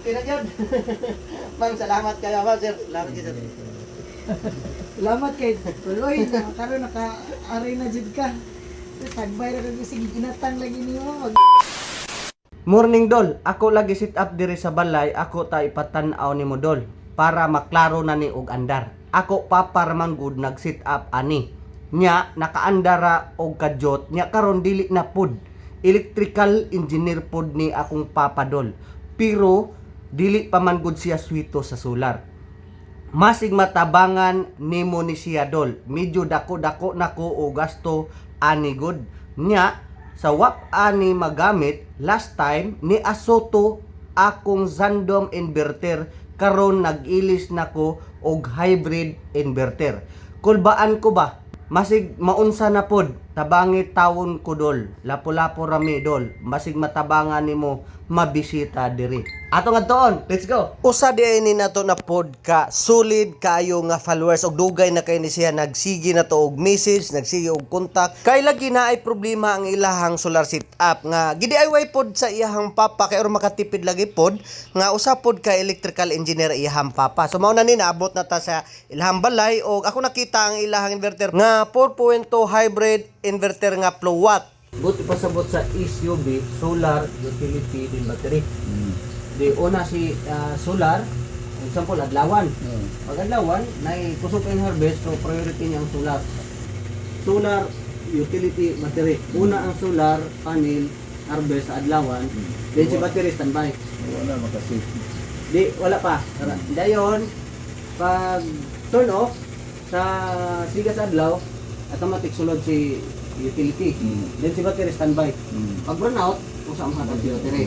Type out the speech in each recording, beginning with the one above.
Okay na yun. Ma'am, salamat kayo, ma'am, sir. Salamat kayo, sir. Salamat kay Tuloy. Karon naka-aray na jud ka. Sagbay ra kag sige ginatang lagi niyo. Morning, Dol. Ako lagi sit up diri sa balay. Ako ta ipatan-aw nimo, Dol. Para maklaro na ni og andar. Ako paparaman good nag sit up ani. Nya nakaandara og kadyot. Nya karon dili na pud. Electrical engineer pud ni akong papa, Dol. Pero dili pa man gud siya swito sa solar. Masig matabangan nimo ni siya, Dol. Medyo dako-dako nako o gasto ani gud. Nya sa wap ani magamit last time ni asoto akong Zandom inverter karon nag-ilis nako og hybrid inverter. Kulbaan ko ba? Masig maunsa na pod tabangi tawon ko, Dol. Lapo-lapo rami, Dol. Masig matabangan nimo mabisita diri. Atong adtoon, let's go. Usa di ni nato na podcast solid kayo nga followers og dugay na kay ni siya nagsige na to og message, nagsige og contact. Kay lagi na ay problema ang ilahang solar setup nga gi-DIY pod sa iyahang papa kay or makatipid lagi pod nga usa pod ka electrical engineer iyahang papa. So mao na ni naabot na ta sa ilahang balay og ako nakita ang ilahang inverter nga 4.2 hybrid inverter nga flow watt. Buti pasabot sa SUV, solar, utility, din battery. Di una si solar, example, adlawan. Pag adlawan, kusog and harvest, so priority niya ang solar. Solar, utility, battery. Una ang solar, panel, harvest sa adlawan. Then si battery, standby. Wala makasip. Di, wala pa. Dayon, pag turn off, sa sigas adlaw, automatic sulod si utility. Then si battery standby. Pag burn out, usa ang hatag si battery.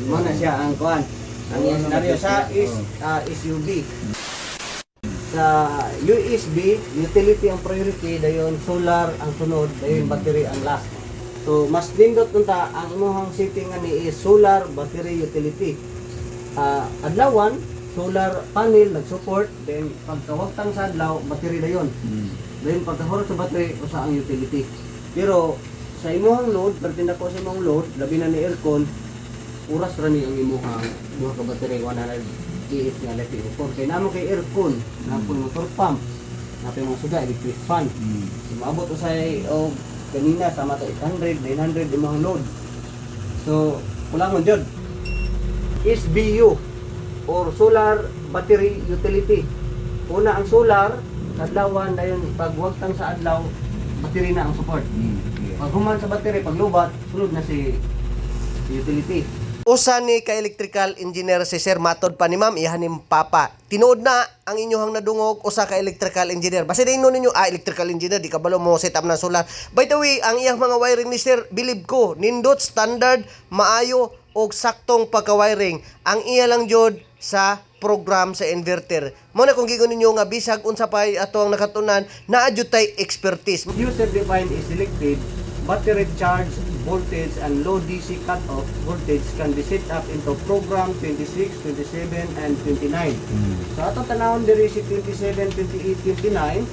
Mo na siya ang kuan. Ang scenario sa SUV. Sa USB, utility ang priority, dayon solar ang sunod, dayon battery ang last. So mas nindot unta ang imong setting ani is solar, battery, utility. Adlawan, solar panel nag-support, then pagkawagtang sa adlaw, battery dayon. Dayon pagkahurot sa battery, usa ang utility. Pero sa imong load, pertinda ko sa imong load, labi na ni aircon, oras ra ni ang imong duha ka battery 100 EH nga left over. Kay namo kay aircon, napon motor pump, napay mga suga electric fan. Maabot usay og kanina sama ta 800, 900 imong load. So, kulangon jud. SBU or solar battery utility. Una ang solar, adlawan dayon pagwagtang sa adlaw, battery na ang support. Pag human sa battery, pag lubat, sunod na si utility. Usa ni ka electrical engineer si Sir matod pa ni Ma'am ihanim papa. Tinuod na ang inyohang nadungog usa ka electrical engineer. Basta dingon ninyo electrical engineer di kabalo mo set up na solar. By the way, ang iyang mga wiring ni Sir believe ko nindot standard maayo og saktong pagka-wiring. Ang iya lang jud sa program sa inverter. Mo na kung gigon ninyo nga bisag unsa pay ato ang nakatunan naa jud tay expertise. User defined is selected. Battery charge voltage and low DC cutoff voltage can be set up into program 26, 27, and 29. So atong tanawon diri si 27, 28, 29.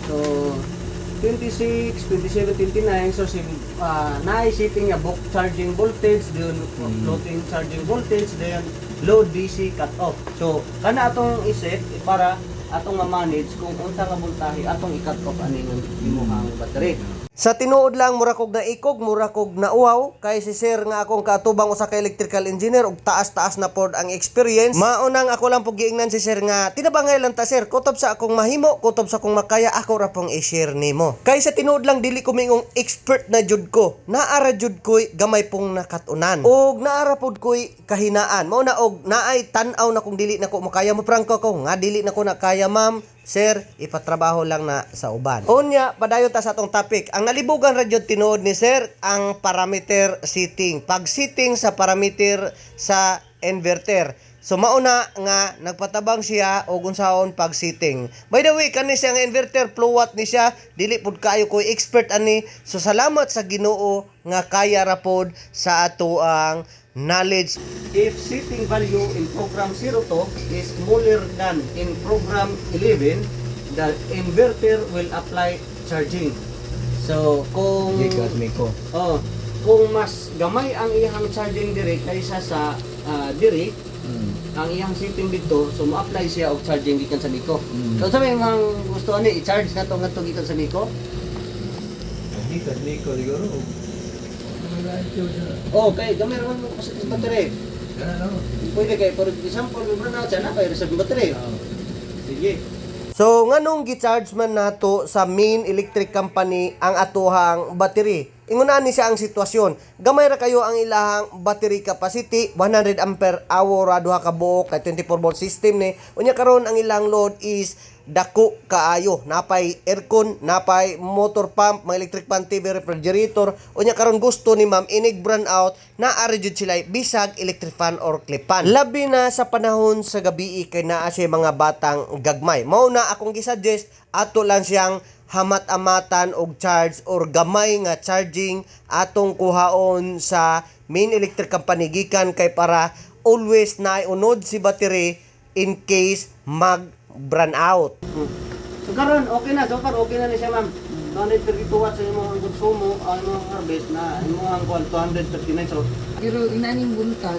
So 26, 27, 29. So si na-setting nga book charging voltage, then floating charging voltage, then low DC cutoff. So kana atong iset para atong ma-manage kung unsa ka voltahe atong i-cut off ani ng imong battery. Sa tinuod lang mura kog naikog, mura kog nauwaw kay si Sir nga akong katubang usa ka electrical engineer ug taas-taas na pod ang experience. Maunang ako lang pug giingnan si Sir nga tinabangay lang ta Sir, kutob sa akong mahimo, kutob sa akong makaya, ako ra pong i-share nimo. Kay sa tinuod lang dili ko mingong expert na jud ko. Naara jud koy gamay pong nakatunan. Og naara pod koy kahinaan. Mao na og naay tan-aw na kung dili na ko makaya mo prangko ko nga dili na ko nakaya ma'am. Sir, ipatrabaho lang na sa uban. Unya, padayon ta sa atong topic. Ang nalibugan ra jud tinuod ni Sir ang parameter setting. Pag-setting sa parameter sa inverter. So mauna nga nagpatabang siya og unsaon pag-setting. By the way, kani siya nga inverter flow watt ni siya, dili pud kaayo ko expert ani. So salamat sa Ginoo nga kaya ra pod sa ato ang knowledge. If setting value in program 02 is smaller than in program 11, the inverter will apply charging. So kung kung mas gamay ang iyang charging dire kaysa sa diri ang iyang setting dito, so mo-apply siya og charging gikan sa Miko. So sa may mga gusto ani i-charge na to ngadto gikan sa Miko. Dito, Nico, siguro. Oh, kay gamay ra man mo sa battery. Ano? Pwede kay for example, mo na siya na kay reserve battery. Sige. So nganong gi-charge man nato sa main electric company ang atuhang battery? Ingunahan ni siya ang sitwasyon. Gamay ra kayo ang ilahang battery capacity, 100 ampere hour ra duha ka buok kay 24 volt system ni. Unya karon ang ilang load is dako kaayo. Napay aircon, napay motor pump, mga electric fan, TV, refrigerator. Unya karon gusto ni ma'am inig brand out na ari jud sila bisag electric fan or clip fan. Labi na sa panahon sa gabi kay naa siya mga batang gagmay. Mao na akong gisuggest ato lang siyang hamat-amatan og charge or gamay nga charging atong kuhaon sa main electric company gikan kay para always na unod si battery in case mag brand out. So karon okay na, so far okay na ni siya ma'am. 232 watts sa imong konsumo, ang imong harvest na imong kuan 239 so Pero inaning buntag,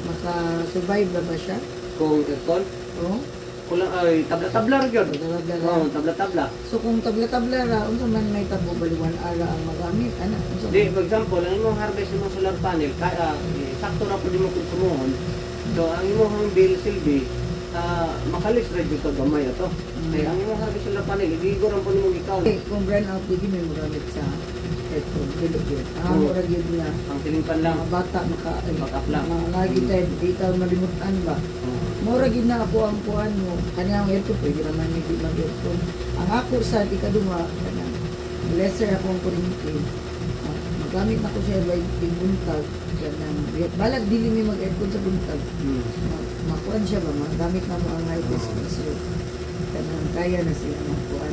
maka-survive na ba siya? kung aircon Oo. kulang ay tabla-tabla ra gyud. Tabla-tabla. Oh, tabla-tabla. So kung tabla-tabla ra, unsa man may tabo baliwan ara ang magamit, ana? Unsa Di, man? for example, ang imong harvest imong solar panel, kaya sakto ra pud imong konsumohon. So ang imong bill silbi makalis ra gyud ka gamay ato. Kaya ang imong harvest solar panel, igigo ra pud imong ikaw. Okay, kung brand out di may magamit sa headphone, Philippine. Amo ra gyud na Ang tilingpan lang. mga bata Backup lang. mga lagi tayo di tayo malimutan ba. Mura gid na ako ang kuan mo. Kanang aircon pwede naman hindi mag aircon. Ang ako sa ikaduha kanang lesser akong kuryente. Magamit na ko siya by buntag kanang balag dili mi mag aircon sa buntag. Makuan siya ba magamit na mo ang high definition. Kanang kaya na siya makuan.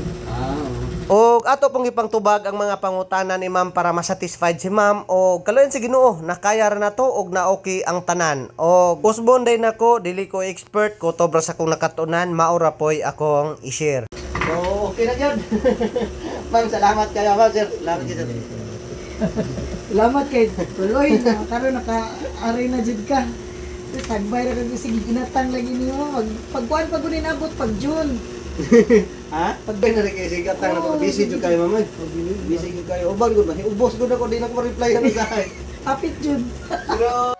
O ato pong ipangtubag ang mga pangutanan ni ma'am para masatisfied si ma'am o kaloyan si Ginoo nakaya ra na to og na okay ang tanan. O usbon day nako dili ko expert ko tobra sa kong nakatunan maura poy akong i-share. So, okay na yun. Ma'am, salamat kayo, ma'am, sir. Salamat kayo, sir. Salamat kay tuloy na karon naka-ari na jud ka. Sagbay ra kag sige ginatang lagi nimo pagkuan pag unin abot pag June. Ha? Pagbay na rin kayo, sigat na ako. Busy dyan kayo, ma'am. Busy dyan kayo. Uban ko ba? Ubos ko na ko, di na ko ma-reply na sa akin. Hapit June. Pero,